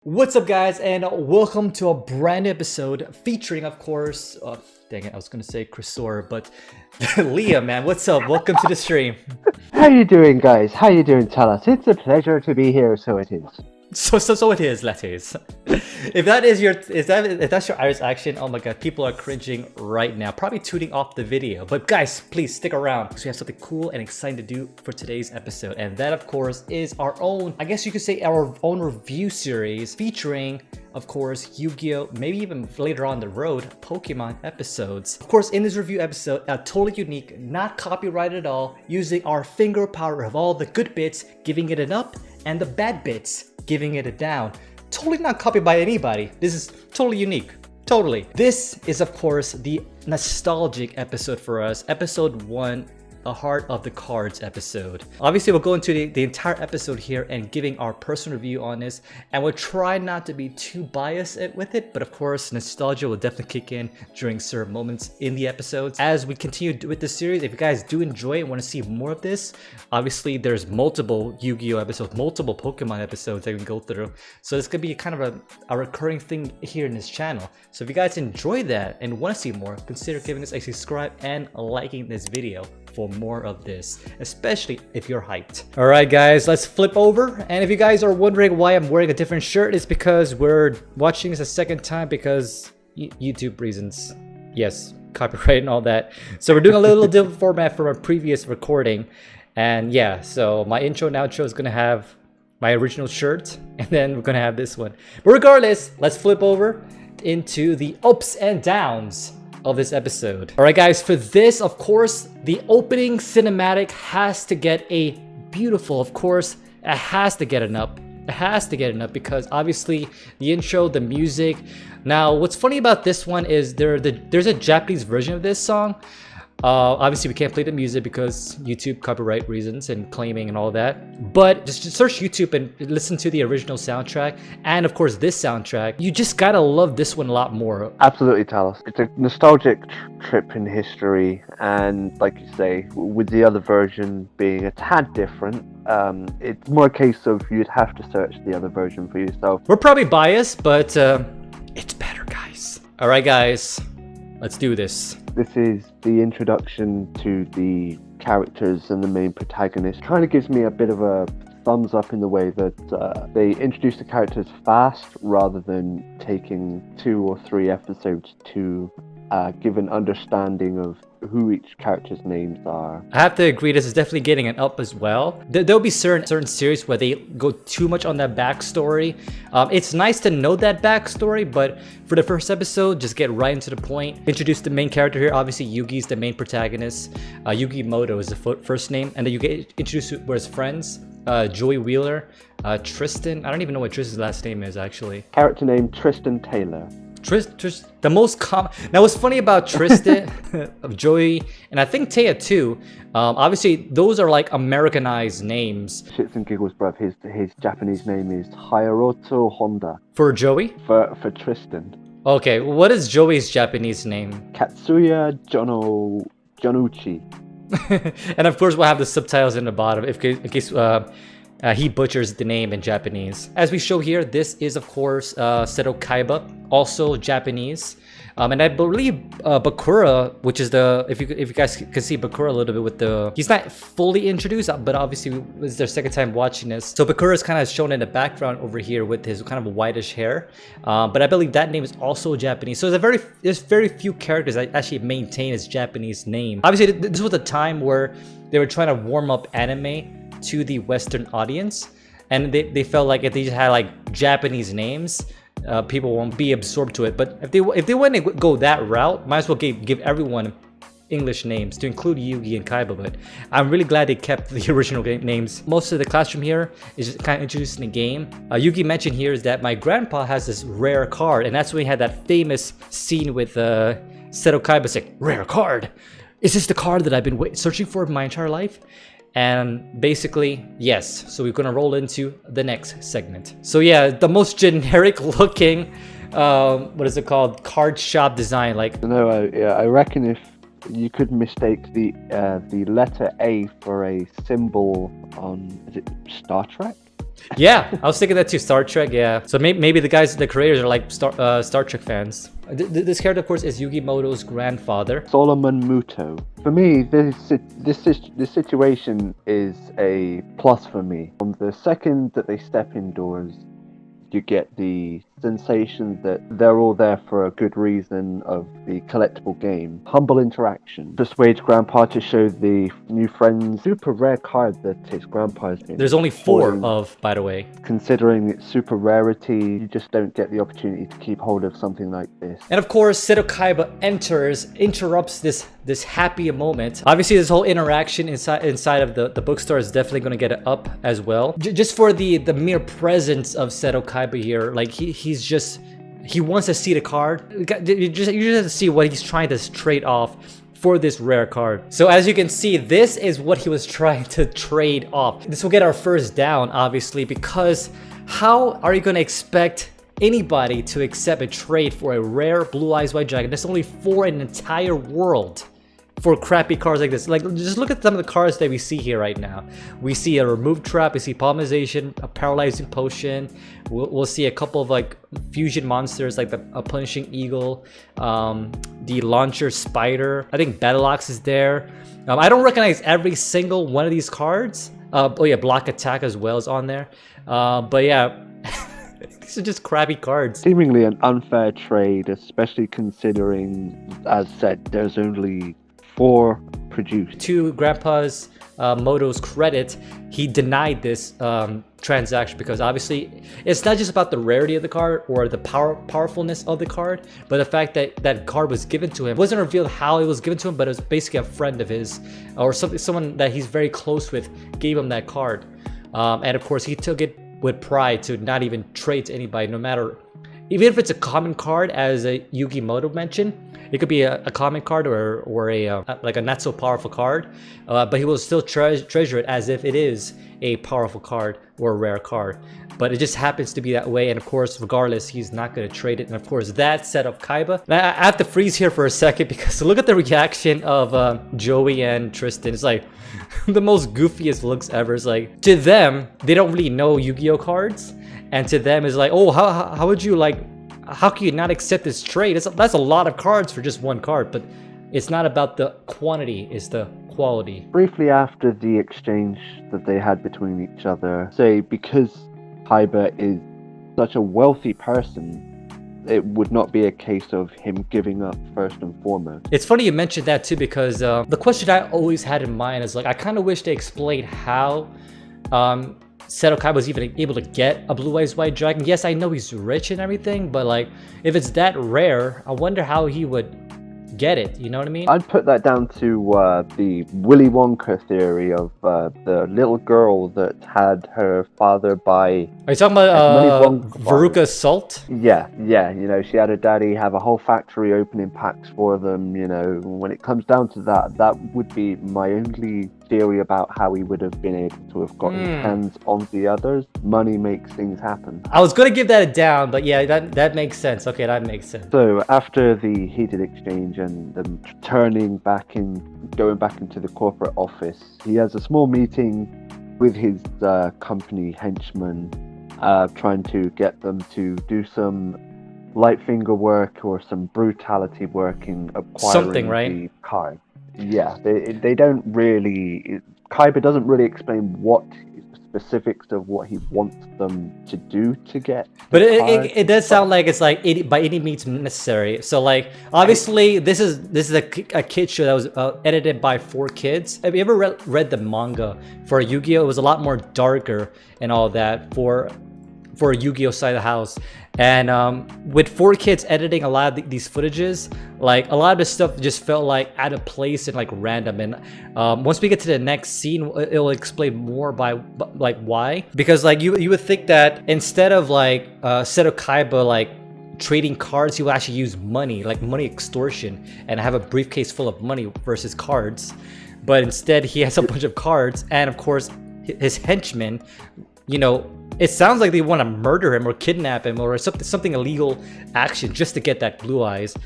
What's up, guys, and welcome to a brand new episode featuring, of course, dang it, I was gonna say Chrysor, but Leah, man, what's up? Welcome to the stream. How you doing, guys? How you doing, Talas? It's a pleasure to be here, so it is. So it is, lettuce. If that's your Irish accent, oh my god, people are cringing right now, probably tuning off the video. But guys, please stick around because we have something cool and exciting to do for today's episode, and that, of course, is our own, I guess you could say, our own review series featuring, of course, Yu-Gi-Oh!, maybe even later on the road, Pokemon episodes. Of course, in this review episode, totally unique, not copyrighted at all, using our finger power of all the good bits, giving it an up, and the bad bits, giving it a down. Totally not copied by anybody. This is totally unique. Totally. This is, of course, the nostalgic episode for us. Episode 1, a Heart of the Cards episode. Obviously, we'll go into the entire episode here and giving our personal review on this, and we'll try not to be too biased with it, but of course, nostalgia will definitely kick in during certain moments in the episodes. As we continue with this series, if you guys do enjoy it and want to see more of this, obviously there's multiple Yu-Gi-Oh! Episodes, multiple Pokemon episodes that we can go through. So this could be kind of a recurring thing here in this channel. So if you guys enjoy that and want to see more, consider giving us a subscribe and liking this video for more of this, especially if you're hyped. All right, guys, let's flip over. And if you guys are wondering why I'm wearing a different shirt, it's because we're watching this a second time because YouTube reasons. Yes, copyright and all that. So we're doing a little different format from our previous recording. And yeah, so my intro and outro is gonna have my original shirt, and then we're gonna have this one. But regardless, let's flip over into the ups and downs of this episode. All right, guys, for this, of course, the opening cinematic has to get a beautiful, of course, it has to get an up. It has to get an up because obviously the intro, the music. Now, what's funny about this one is there's a Japanese version of this song. Obviously, we can't play the music because YouTube copyright reasons and claiming and all that. But just search YouTube and listen to the original soundtrack. And of course, this soundtrack. You just gotta love this one a lot more. Absolutely, Talas. It's a nostalgic trip in history. And like you say, with the other version being a tad different, it's more a case of you'd have to search the other version for yourself. We're probably biased, but it's better, guys. All right, guys. Let's do this. This is the introduction to the characters and the main protagonist. Kind of gives me a bit of a thumbs up in the way that they introduce the characters fast rather than taking 2 or 3 episodes to give an understanding of who each character's names are. I have to agree, this is definitely getting an up as well. There'll be certain series where they go too much on that backstory. It's nice to know that backstory, but for the first episode, just get right into the point. Introduce the main character here. Obviously, Yugi's the main protagonist. Yugi Moto is the first name, and then you get introduced with his friends. Joey Wheeler, Tristan. I don't even know what Tristan's last name is, actually. Character name Tristan Taylor. The most common. Now, what's funny about Tristan, Joey, and I think Taya too. Obviously, those are like Americanized names. Shits and giggles, bruv. His Japanese name is Hayaroto Honda. For Joey? For Tristan. Okay, what is Joey's Japanese name? Katsuya Jonuchi. And of course, we'll have the subtitles in the bottom in case he butchers the name in Japanese. As we show here, this is, of course, Seto Kaiba, also Japanese. And I believe Bakura, which is if you guys can see Bakura a little bit with he's not fully introduced, but obviously this is their second time watching this. So Bakura is kind of shown in the background over here with his kind of whitish hair. But I believe that name is also Japanese. So there's very few characters that actually maintain his Japanese name. Obviously, this was a time where they were trying to warm up anime to the Western audience, and they felt like if they just had like Japanese names, people won't be absorbed to it. But if they want to go that route, might as well give everyone English names to include Yugi and Kaiba. But I'm really glad they kept the original names. Most of the classroom here is just kind of introducing the game. Yugi mentioned here is that my grandpa has this rare card, and that's when he had that famous scene with Seto Kaiba saying, "Rare card? Is this the card that I've been searching for my entire life?" And basically, yes. So we're gonna roll into the next segment. So yeah, the most generic looking, what is it called? Card shop design. Like, no, I reckon if you could mistake the letter A for a symbol on, is it Star Trek? Yeah, I was thinking that too. Star Trek, yeah. So maybe the creators are like Star Trek fans. This character, of course, is Yugimoto's grandfather. Solomon Muto. For me, this situation is a plus for me. From the second that they step indoors, you get the sensation that they're all there for a good reason of the collectible game. Humble interaction. Persuades Grandpa to show the new friends super rare card that his grandpa has been. There's only 4 of, by the way. Considering its super rarity, you just don't get the opportunity to keep hold of something like this. And of course, Seto Kaiba interrupts this happy moment. Obviously, this whole interaction inside of the bookstore is definitely going to get it up as well. Just for the mere presence of Seto Kaiba here, like he wants to see the card. You just have to see what he's trying to trade off for this rare card. So as you can see, this is what he was trying to trade off. This will get our first down, obviously, because how are you going to expect anybody to accept a trade for a rare Blue Eyes White Dragon? There's only 4 in the entire world for crappy cards like this. Like, just look at some of the cards that we see here right now. We see a Remove Trap, we see Polymerization, a Paralyzing Potion. We'll see a couple of like fusion monsters like a Punishing Eagle, the Launcher Spider. I think Battleox is there. I don't recognize every single one of these cards. Oh yeah, Block Attack as well is on there. But yeah, these are just crappy cards. Seemingly an unfair trade, especially considering, as said, there's only 4 produced. To Grandpa's Moto's credit, he denied this transaction because obviously it's not just about the rarity of the card or the powerfulness of the card, but the fact that that card was given to him. It wasn't revealed how it was given to him, but it was basically a friend of his or someone that he's very close with gave him that card. And of course, he took it with pride to not even trade to anybody, no matter, even if it's a common card, as Yugimoto mentioned. It could be a common card or a like a not so powerful card, but he will still treasure it as if it is a powerful card or a rare card. But it just happens to be that way, and of course, regardless, he's not going to trade it. And of course, that set of Kaiba. I have to freeze here for a second because look at the reaction of Joey and Tristan. It's like the most goofiest looks ever. It's like, to them, they don't really know Yu-Gi-Oh cards, and to them it's like, oh, how would you like? How can you not accept this trade? That's a lot of cards for just one card, but it's not about the quantity, it's the quality. Briefly after the exchange that they had between each other, say because Kaiba is such a wealthy person, it would not be a case of him giving up first and foremost. It's funny you mentioned that too, because the question I always had in mind is like, I kind of wish they explained how Seto Kaiba was even able to get a Blue Eyes White Dragon. Yes, I know he's rich and everything, but like, if it's that rare, I wonder how he would get it, you know what I mean? I'd put that down to the Willy Wonka theory of the little girl that had her father buy... Are you talking about Veruca Salt? Yeah, you know, she had her daddy have a whole factory opening packs for them, you know. When it comes down to that, that would be my only theory about how he would have been able to have got his hands on the others. Money makes things happen. I was gonna give that a down, but yeah, that makes sense. Okay, that makes sense. So after the heated exchange and them going back into the corporate office, he has a small meeting with his company henchmen, trying to get them to do some light finger work or some brutality work in acquiring the card. Yeah, they don't really... Kaiba doesn't really explain what specifics of what he wants them to do to get. But it does sound like it's like by any means necessary. So like, obviously this is a kid show that was edited by 4 kids. Have you ever read the manga for Yu-Gi-Oh? It was a lot more darker and all that for Yu-Gi-Oh side of the house. And with 4 kids editing a lot of these footages, like a lot of the stuff just felt like out of place and like random. And once we get to the next scene, it'll explain more by like why. Because like you would think that instead of like Seto Kaiba like trading cards, he will actually use money, like money extortion, and have a briefcase full of money versus cards. But instead he has a bunch of cards, and of course his henchmen, you know, it sounds like they want to murder him or kidnap him or something illegal action just to get that Blue Eyes.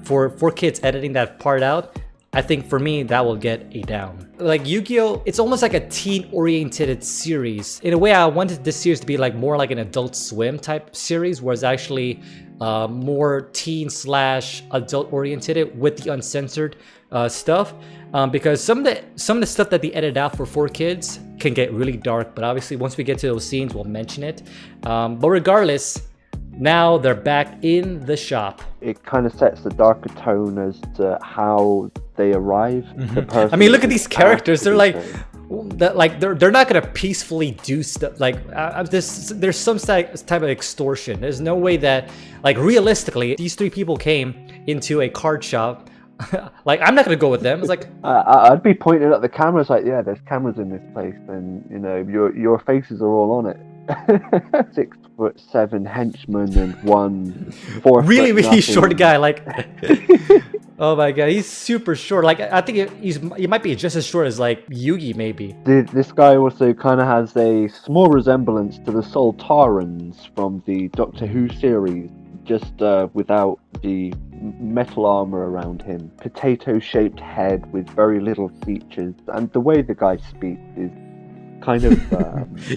For 4 kids editing that part out, I think for me, that will get a down. Like Yu-Gi-Oh! It's almost like a teen-oriented series. In a way, I wanted this series to be like more like an Adult Swim type series, whereas actually more teen/adult oriented with the uncensored stuff. Because some of the stuff that they edited out for 4Kids can get really dark. But obviously, once we get to those scenes, we'll mention it. But regardless, now they're back in the shop. It kind of sets the darker tone as to how they arrive. I mean, look at these characters. They're like, they're not gonna peacefully do stuff. Like there's some type of extortion. There's no way that, like, realistically, these three people came into a card shop. Like, I'm not gonna go with them. It's like I'd be pointing at the cameras like, yeah, there's cameras in this place, and you know your faces are all on it. 6'7" henchman and 1 4 really short guy. Like, oh my god, he's super short. Like, I think he might be just as short as like Yugi maybe. This guy also kind of has a small resemblance to the Soltarans from the Doctor Who series, just without the metal armor around him. Potato-shaped head with very little features, and the way the guy speaks is kind of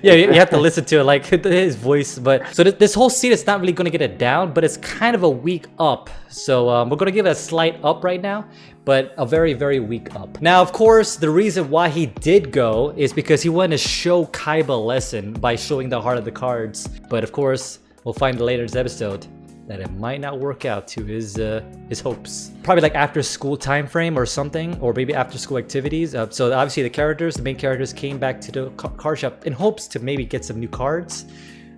yeah, you have to listen to it, like his voice. But so this whole scene is not really going to get it down, but it's kind of a weak up. So we're going to give it a slight up right now, but a very, very weak up. Now, of course, the reason why he did go is because he wanted to show Kaiba a lesson by showing the heart of the cards. But of course, we'll find in later this episode that it might not work out to his hopes. Probably like after school time frame or something, or maybe after school activities. So obviously the main characters came back to the card shop in hopes to maybe get some new cards.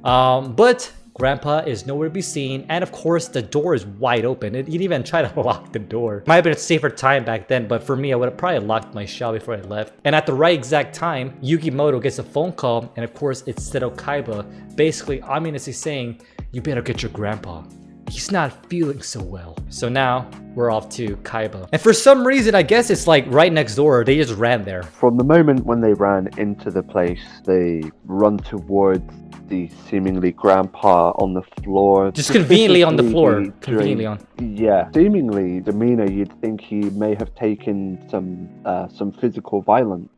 But Grandpa is nowhere to be seen, and of course the door is wide open. He didn't even try to lock the door. Might have been a safer time back then, but for me, I would have probably locked my shop before I left. And at the right exact time, Yugimoto gets a phone call, and of course it's Seto Kaiba, basically ominously saying, "You better get your grandpa. He's not feeling so well." So now we're off to Kaiba. And for some reason, I guess it's like right next door. They just ran there. From the moment when they ran into the place, they run towards the seemingly grandpa on the floor. Just conveniently on the floor. Conveniently on. Yeah. Seemingly demeanor, you'd think he may have taken some physical violence.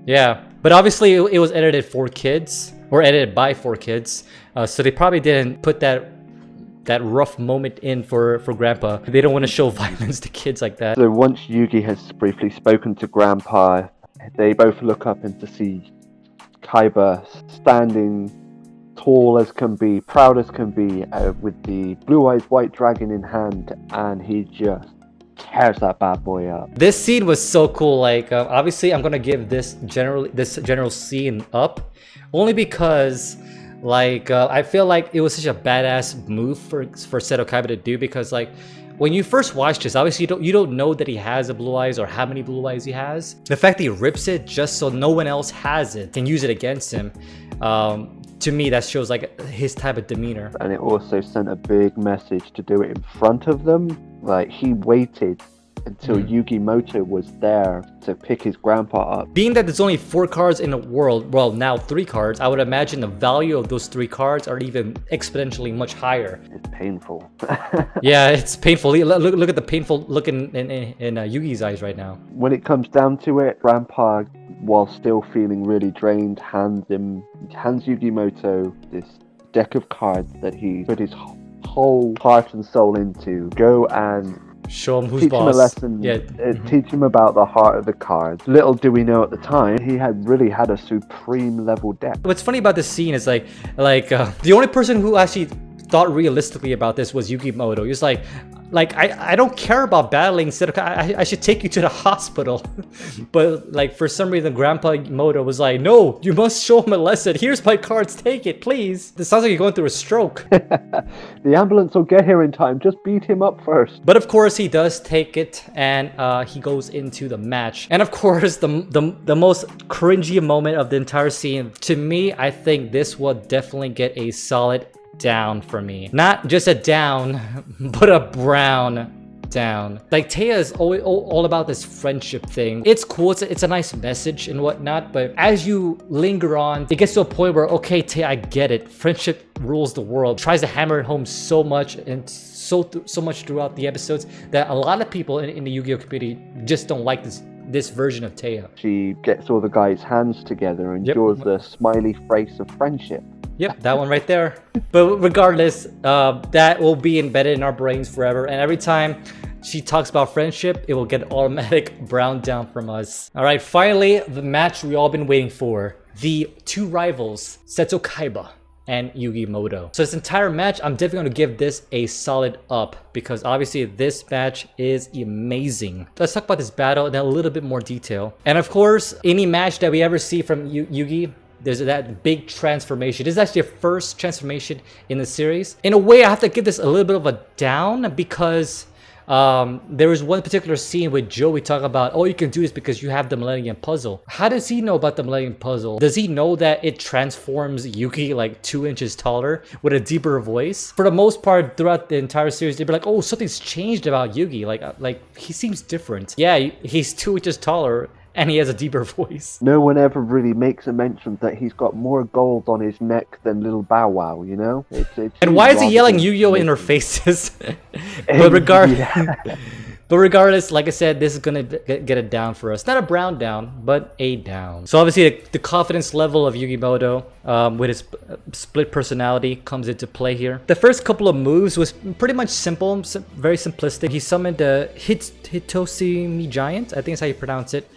Yeah, but obviously it was edited for kids, or edited by 4Kids. So they probably didn't put that rough moment in for Grandpa. They don't want to show violence to kids like that. So once Yugi has briefly spoken to Grandpa, they both look up and to see Kaiba standing tall as can be, proud as can be, with the blue-eyed white dragon in hand, and he just tears that bad boy up. This scene was so cool. Like, obviously I'm gonna give this general scene up, only because, like, I feel like it was such a badass move for Seto Kaiba to do, because like when you first watch this, obviously you don't know that he has a blue eyes or how many blue eyes he has. The fact that he rips it just so no one else has it and use it against him, to me that shows like his type of demeanor. And it also sent a big message to do it in front of them. Like, he waited until Yugimoto was there to pick his grandpa up. Being that there's only 4 cards in the world, well, now 3 cards, I would imagine the value of those 3 cards are even exponentially much higher. It's painful. Yeah, it's painful. Look at the painful look in Yugi's eyes right now. When it comes down to it, Grandpa, while still feeling really drained, hands Yugimoto this deck of cards that he put his whole heart and soul into. Go and show him who's teach boss. him a lesson. Yeah. Teach him about the heart of the cards. Little do we know at the time, he had really had a supreme level deck. What's funny about this scene is like the only person who actually thought realistically about this was Yugimoto. He was like I don't care about battling Seto. I should take you to the hospital. But like for some reason Grandpa Moto was like, no, you must show him a lesson. Here's my cards, take it, please. This sounds like you're going through a stroke. The ambulance will get here in time. Just beat him up first. But of course he does take it, and he goes into the match. And of course the most cringy moment of the entire scene, to me, I think this will definitely get a solid down for me. Not just a down, but a brown down. Like Taya is all about this friendship thing. It's cool, it's a nice message and whatnot, but as you linger on, it gets to a point where, okay, Taya, I get it. Friendship rules the world. Tries to hammer it home so much and so much throughout the episodes that a lot of people in the Yu-Gi-Oh community just don't like this version of Taya. She gets all the guys' hands together and draws the smiley face of friendship. Yep, that one right there. But regardless, that will be embedded in our brains forever. And every time she talks about friendship, it will get automatic brown down from us. All right, finally, the match we all been waiting for. The two rivals, Seto Kaiba and Yugi Moto. So this entire match, I'm definitely going to give this a solid up because obviously this match is amazing. Let's talk about this battle in a little bit more detail. And of course, any match that we ever see from Yugi, there's that big transformation. This is actually a first transformation in the series. In a way, I have to give this a little bit of a down because there was one particular scene with Joey talking about, oh, you can do this because you have the Millennium Puzzle. How does he know about the Millennium Puzzle? Does he know that it transforms Yugi like 2 inches taller with a deeper voice? For the most part, throughout the entire series, they'd be like, oh, something's changed about Yugi. Like he seems different. Yeah, he's 2 inches taller. And he has a deeper voice. No one ever really makes a mention that he's got more gold on his neck than little Bow Wow, you know? And why is he yelling Yu-Gi-Oh in our faces? But regardless, like I said, this is gonna get a down for us. Not a brown down, but a down. So obviously the confidence level of Yugi Moto with his split personality comes into play here. The first couple of moves was pretty much simple, very simplistic. He summoned a Hitoshi Giant, I think that's how you pronounce it,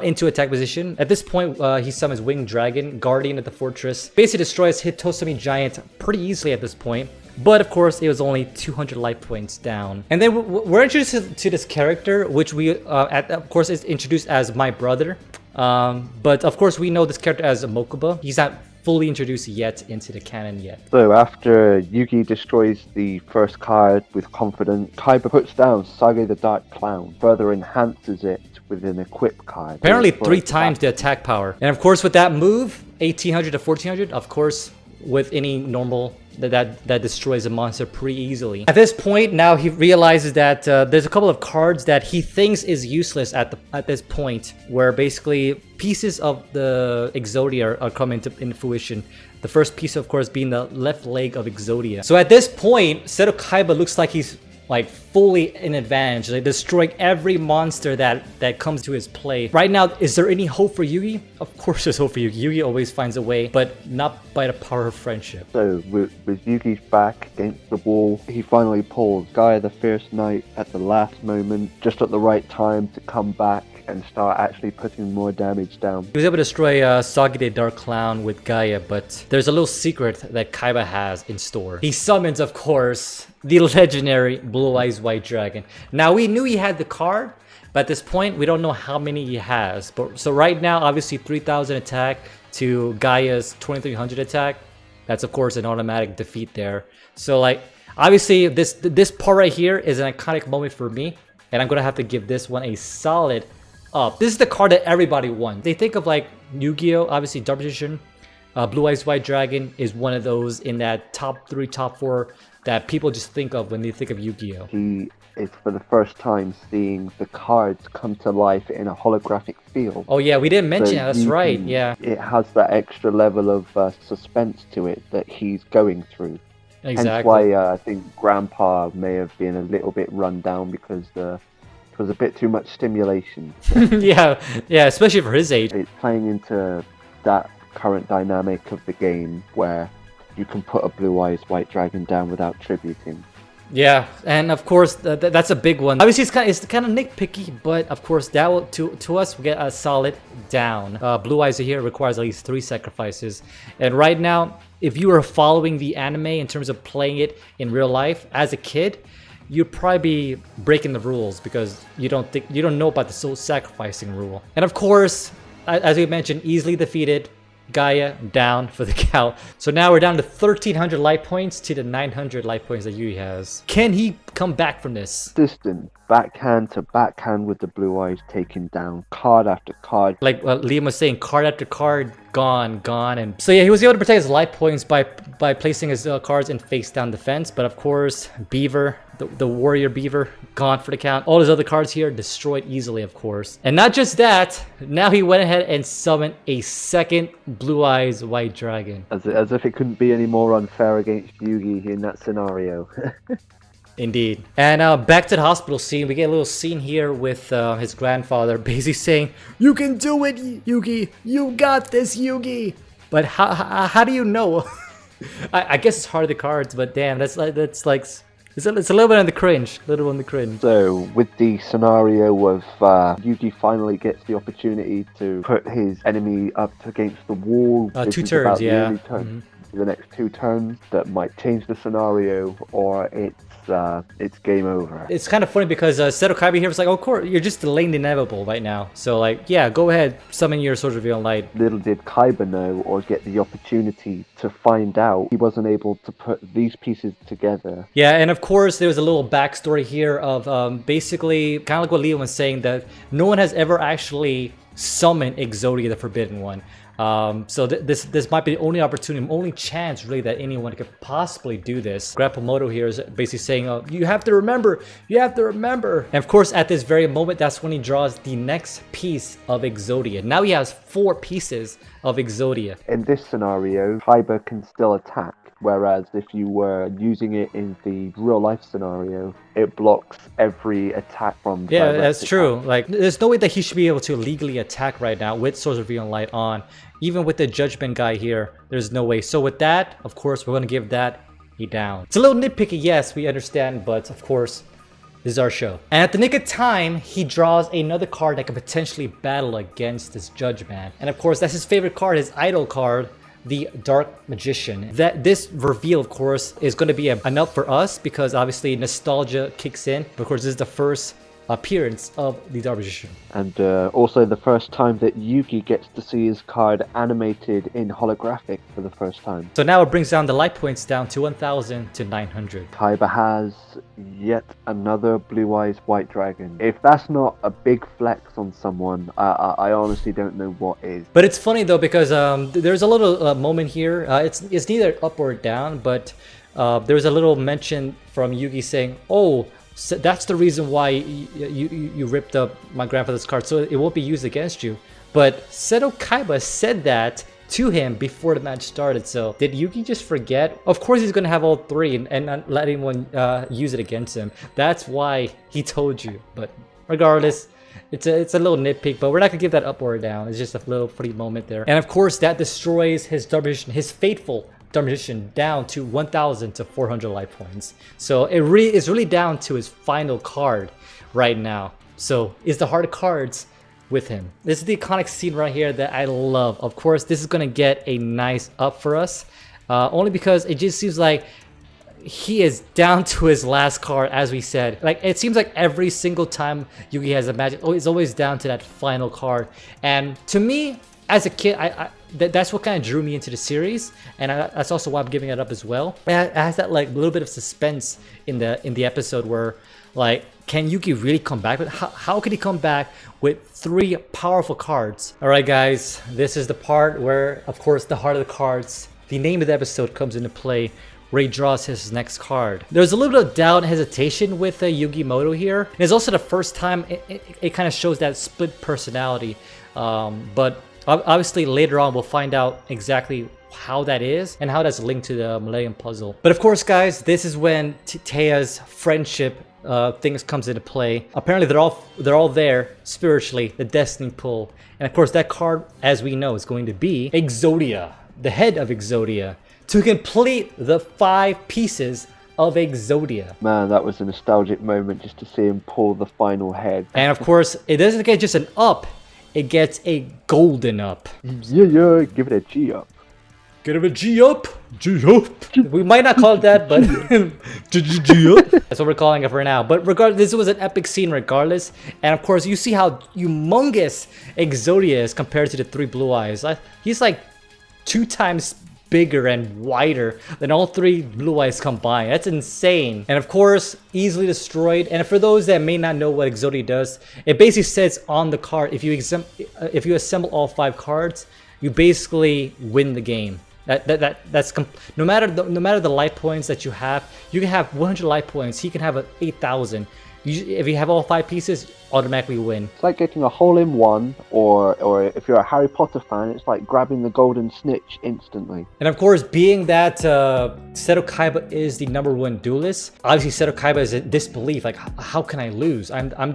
into attack position. At this point, he summons Winged Dragon, Guardian of the Fortress. Basically destroys Hitoshi Giant pretty easily at this point. But of course, it was only 200 life points down. And then we're introduced to this character, which we, of course, is introduced as My Brother. But of course, we know this character as Mokuba. He's not fully introduced yet into the canon yet. So after Yugi destroys the first card with confidence, Kaiba puts down Sage the Dark Clown, further enhances it with an equip card. Apparently 3 times the attack power. And of course, with that move, 1800 to 1400, of course, with any normal that destroys a monster pretty easily. At this point, now he realizes that there's a couple of cards that he thinks is useless at this point, where basically pieces of the Exodia are coming into fruition. The first piece, of course, being the left leg of Exodia. So at this point, Seto Kaiba looks like he's like fully in advantage, like destroying every monster that comes to his play. Right now, is there any hope for Yugi? Of course there's hope for Yugi. Yugi always finds a way, but not by the power of friendship. So with Yugi's back against the wall, he finally pulls Gaia the Fierce Knight at the last moment, just at the right time to come back and start actually putting more damage down. He was able to destroy Sagi the Dark Clown with Gaia, but there's a little secret that Kaiba has in store. He summons, of course, the legendary Blue Eyes White Dragon. Now, we knew he had the card, but at this point, we don't know how many he has. But so right now, obviously 3000 attack to Gaia's 2300 attack. That's, of course, an automatic defeat there. So, like, obviously, this part right here is an iconic moment for me, and I'm gonna have to give this one a solid up. This is the card that everybody wants. They think of like Yu-Gi-Oh, obviously Dark Magician, Blue Eyes White Dragon is one of those in that top 3, top 4 that people just think of when they think of Yu-Gi-Oh. He is for the first time seeing the cards come to life in a holographic field. Oh yeah, we didn't mention that. That's right. Yeah, it has that extra level of suspense to it that he's going through. Exactly. Hence why I think Grandpa may have been a little bit run down because it was a bit too much stimulation. yeah, especially for his age. It's playing into that current dynamic of the game where you can put a Blue Eyes White Dragon down without tributing. Yeah, and of course that's a big one. Obviously, it's kind of nitpicky, but of course that will to us we get a solid down. Blue Eyes here requires at least 3 sacrifices, and right now, if you are following the anime in terms of playing it in real life as a kid, you'd probably be breaking the rules because you don't know about the soul sacrificing rule. And of course, as we mentioned, easily defeated. Gaia down for the count. So now we're down to 1300 life points to the 900 life points that Yui has. Can he come back from this? Consistent backhand to backhand with the blue eyes, taking down card after card. Like Liam was saying, card after card, gone. And so yeah, he was able to protect his life points by placing his cards in face down defense. But of course, Beaver, the warrior Beaver, gone for the count. All his other cards here destroyed easily, of course. And not just that, now he went ahead and summoned a second Blue Eyes White Dragon. As if it couldn't be any more unfair against Yugi in that scenario. Indeed. And back to the hospital scene, we get a little scene here with his grandfather basically saying, "You can do it, Yugi! You got this, Yugi!" But how do you know? I guess it's hard the cards, but damn, that's like it's a little bit on the cringe. So with the scenario of Yugi finally gets the opportunity to put his enemy up against the wall. 2 turns, yeah. The next 2 turns that might change the scenario, or it's game over. It's kind of funny because Seto Kaiba here was like, "Oh, course, you're just delaying the inevitable right now. So like, yeah, go ahead, summon your Sword of Reveal Light." Little did Kaiba know, or get the opportunity to find out, he wasn't able to put these pieces together. Yeah, and of course there was a little backstory here of basically kind of like what Leo was saying, that no one has ever actually summoned Exodia, the Forbidden One. So this might be the only opportunity, only chance really that anyone could possibly do this. Grandpa Moto here is basically saying, "Oh, you have to remember, And of course, at this very moment, that's when he draws the next piece of Exodia. Now he has 4 pieces of Exodia. In this scenario, Kaiba can still attack. Whereas if you were using it in the real life scenario, it blocks every attack from Yeah, that's true. Like, there's no way that he should be able to legally attack right now with Swords of Reveal Light on. Even with the Judgment guy here, there's no way. So with that, of course, we're going to give that a down. It's a little nitpicky, yes, we understand, but of course, this is our show. And at the nick of time, he draws another card that could potentially battle against this Judgment. And of course, that's his favorite card, his idol card, the Dark Magician. This reveal, of course, is going to be enough for us because obviously nostalgia kicks in. But of course, this is the first appearance of the Dark Magician. And also the first time that Yugi gets to see his card animated in holographic for the first time. So now it brings down the light points down to 1,000 to 900. Kaiba has yet another Blue Eyes White Dragon. If that's not a big flex on someone, I honestly don't know what is. But it's funny though because there's a little moment here. It's neither up or down, but there's a little mention from Yugi saying, "Oh, so that's the reason why you ripped up my grandfather's card, so it won't be used against you." But Seto Kaiba said that to him before the match started. So did Yugi just forget? Of course he's gonna have all 3 and not let anyone use it against him. That's why he told you. But regardless, it's a little nitpick, but we're not gonna give that up or down. It's just a little funny moment there. And of course that destroys his Dark Magician, his fateful Dark Magician, down to 1,000 to 400 life points. So it is really down to his final card right now. So is the heart of cards with him. This is the iconic scene right here that I love. Of course, this is gonna get a nice up for us, only because it just seems like he is down to his last card, as we said. Like, it seems like every single time Yugi has a magic, it's always down to that final card. And to me, as a kid, that's what kind of drew me into the series, and that's also why I'm giving it up as well. It has that like little bit of suspense in the episode where, like, can Yugi really come back? But how could he come back with 3 powerful cards? All right, guys, this is the part where, of course, the heart of the cards, the name of the episode, comes into play, where he draws his next card. There's a little bit of doubt and hesitation with Yugi Moto here. And it's also the first time it kind of shows that split personality, but obviously later on we'll find out exactly how that is and how that's linked to the Millennium Puzzle. But of course, guys, this is when Teia's friendship things comes into play. Apparently they're all there spiritually, the Destiny Pull. And of course that card, as we know, is going to be Exodia, the head of Exodia, to complete the 5 pieces of Exodia. Man, that was a nostalgic moment just to see him pull the final head. And of course, it doesn't get just an up, it gets a golden up. Yeah, give it a G up. Get him a G up. G up. We might not call it that, but G up. That's what we're calling it for now. But regardless, this was an epic scene regardless. And of course, you see how humongous Exodia is compared to the 3 Blue Eyes. He's like 2 times bigger and wider than all three blue eyes combined. That's insane. And of course, easily destroyed. And for those that may not know what Exodia does, it basically says on the card, if you assemble all 5 cards, you basically win the game. No matter the life points that you can have 100 life points. He can have 8,000. If you have all 5 pieces, automatically win. It's like getting a hole-in-one, or if you're a Harry Potter fan, it's like grabbing the golden snitch instantly. And of course, being that Seto Kaiba is the #1 duelist, obviously Seto Kaiba is in disbelief. Like, how can I lose? I have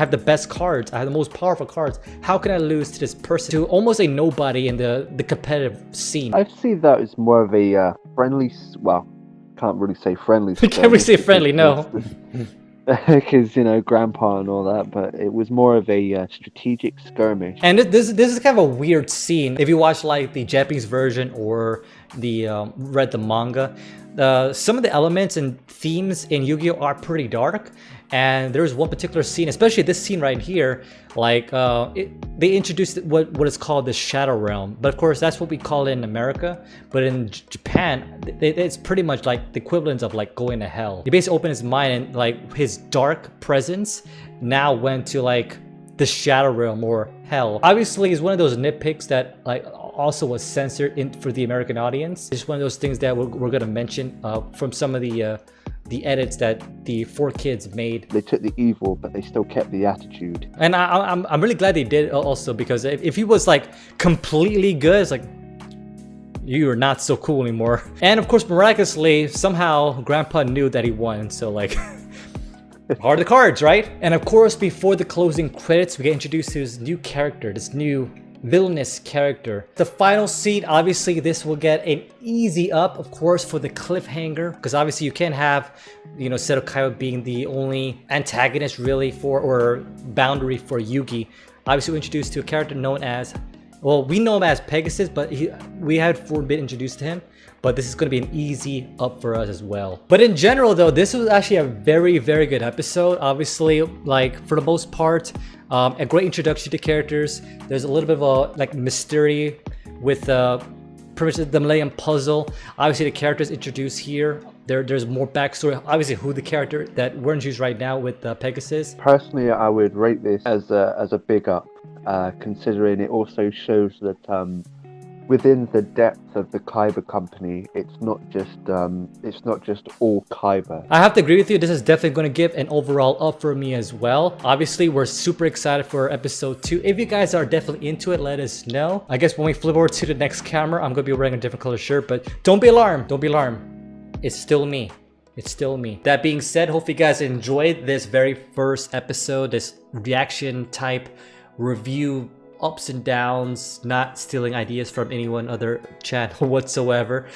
the best cards. I have the most powerful cards. How can I lose to this person, to almost a nobody in the competitive scene? I see that as more of a friendly. Well, can't really say friendly. Can't really say friendly, no. Because, you know, grandpa and all that, but it was more of a strategic skirmish. And this is kind of a weird scene. If you watch like the Japanese version or the read the manga, some of the elements and themes in Yu-Gi-Oh are pretty dark. And there's one particular scene, especially this scene right here, like they introduced what is called the Shadow Realm. But of course, that's what we call it in America. But in Japan, it's pretty much like the equivalent of like going to hell. He basically opened his mind, and like his dark presence now went to like the Shadow Realm or hell. Obviously, it's one of those nitpicks that like also was censored for the American audience. It's one of those things that we're gonna mention from some of the edits that the 4Kids made. They took the evil, but they still kept the attitude. And I'm really glad they did also, because if he was like completely good, it's like, you are not so cool anymore. And of course, miraculously, somehow Grandpa knew that he won, so like, are the cards, right? And of course, before the closing credits, we get introduced to his new character, this new villainous character. The final scene, obviously this will get an easy up, of course, for the cliffhanger, because obviously you can't have, you know, Seto Kaiba being the only antagonist really or boundary for Yugi. Obviously we're introduced to a character known as, well, we know him as Pegasus, but we had been introduced to him. But this is going to be an easy up for us as well. But in general though, this was actually a very, very good episode. Obviously, like for the most part, a great introduction to characters. There's a little bit of a like mystery with pretty much the Malayan puzzle. Obviously the characters introduced here. There's more backstory. Obviously who the character that we're introduced right now with Pegasus. Personally, I would rate this as a big up, considering it also shows that within the depth of the Kaiba company, it's not just all Kaiba. I have to agree with you. This is definitely going to give an overall up for me as well. Obviously, we're super excited for episode 2. If you guys are definitely into it, let us know. I guess when we flip over to the next camera, I'm going to be wearing a different color shirt, but don't be alarmed. Don't be alarmed. It's still me. It's still me. That being said, hope you guys enjoyed this very first episode, this reaction type review, ups and downs, not stealing ideas from anyone other channel whatsoever.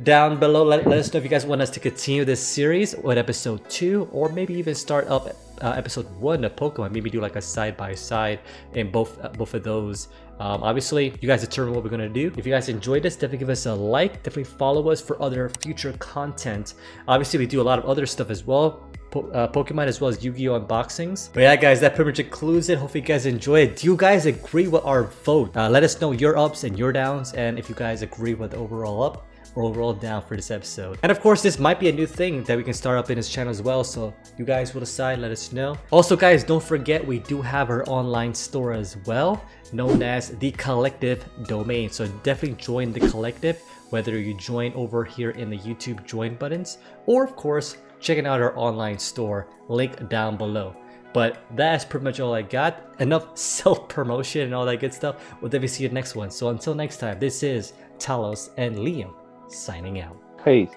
Down below, let us know if you guys want us to continue this series with episode 2, or maybe even start up episode 1 of Pokemon, maybe do like a side-by-side in both of those. Obviously, you guys determine what we're gonna do. If you guys enjoyed this, definitely give us a like, definitely follow us for other future content. Obviously, we do a lot of other stuff as well, Pokemon as well as Yu-Gi-Oh unboxings. But yeah guys, that pretty much concludes it. Hopefully you guys enjoy it. Do you guys agree with our vote? Let us know your ups and your downs, and if you guys agree with the overall up or overall down for this episode. And of course, this might be a new thing that we can start up in this channel as well, so you guys will decide, let us know. Also guys, don't forget we do have our online store as well, known as the Collective domain. So definitely join the Collective, whether you join over here in the YouTube join buttons, or of course checking out our online store, link down below. But that's pretty much all I got. Enough self-promotion and all that good stuff. We'll definitely see you next one. So until next time, this is Talos and Liam signing out. Peace.